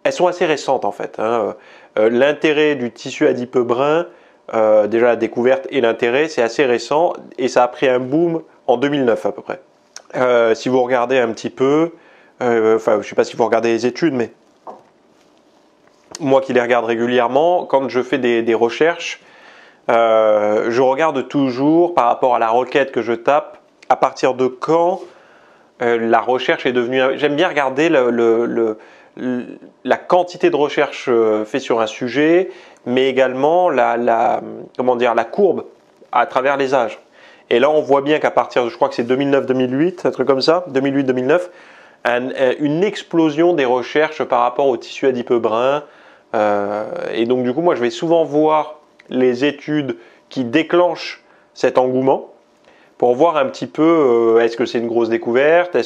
elles sont assez récentes en fait, hein. L'intérêt du tissu adipeux brun, déjà la découverte et l'intérêt, c'est assez récent et ça a pris un boom en 2009 à peu près. Si vous regardez un petit peu, enfin je ne sais pas si vous regardez les études, mais moi qui les regarde régulièrement, quand je fais des recherches, je regarde toujours par rapport à la requête que je tape, à partir de quand la recherche est devenue... J'aime bien regarder la quantité de recherche faite sur un sujet, mais également comment dire, la courbe à travers les âges. Et là, on voit bien qu'à partir de, je crois que c'est 2009-2008, un truc comme ça, 2008-2009, une explosion des recherches par rapport au tissu adipeux brun. Et donc, du coup, moi, je vais souvent voir les études qui déclenchent cet engouement pour voir un petit peu est-ce que c'est une grosse découverte,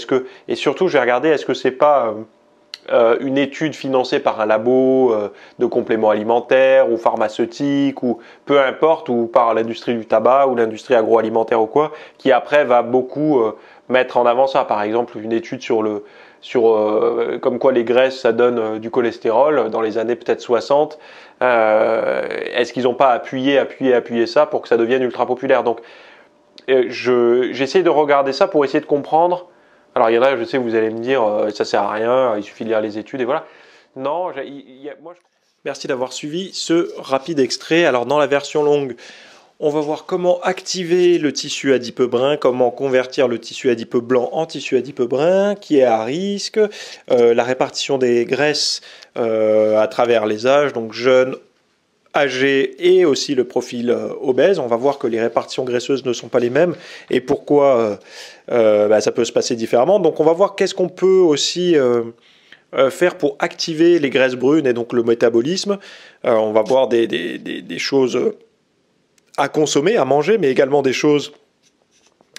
et surtout, je vais regarder est-ce que c'est pas une étude financée par un labo de compléments alimentaires ou pharmaceutiques ou peu importe, ou par l'industrie du tabac ou l'industrie agroalimentaire ou quoi, qui après va beaucoup mettre en avant ça. Par exemple, une étude comme quoi les graisses ça donne du cholestérol dans les années peut-être 60. Est-ce qu'ils n'ont pas appuyé ça pour que ça devienne ultra populaire? Donc j'essaie de regarder ça pour essayer de comprendre. Alors il y en a, je sais, vous allez me dire, ça sert à rien, il suffit de lire les études et voilà. Non, merci d'avoir suivi ce rapide extrait. Alors dans la version longue, on va voir comment activer le tissu adipeux brun, comment convertir le tissu adipeux blanc en tissu adipeux brun, qui est à risque, la répartition des graisses à travers les âges, donc jeunes, âgés et aussi le profil obèse. On va voir que les répartitions graisseuses ne sont pas les mêmes et pourquoi ça peut se passer différemment. Donc on va voir qu'est-ce qu'on peut aussi faire pour activer les graisses brunes et donc le métabolisme. On va voir des choses à consommer, à manger, mais également des choses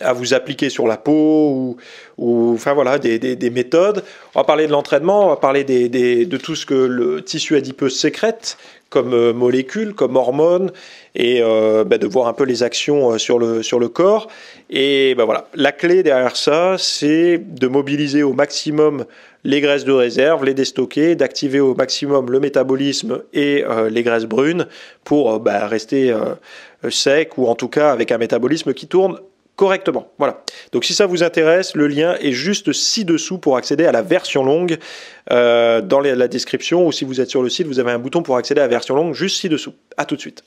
à vous appliquer sur la peau ou enfin voilà, des méthodes. On va parler de l'entraînement, on va parler de tout ce que le tissu adipeux sécrète comme molécules, comme hormones, et de voir un peu les actions sur le corps. Et voilà, la clé derrière ça, c'est de mobiliser au maximum les graisses de réserve, les déstocker, d'activer au maximum le métabolisme et les graisses brunes pour rester sec, ou en tout cas avec un métabolisme qui tourne correctement. Voilà. Donc si ça vous intéresse, le lien est juste ci-dessous pour accéder à la version longue dans la description, ou si vous êtes sur le site, vous avez un bouton pour accéder à la version longue juste ci-dessous. À tout de suite.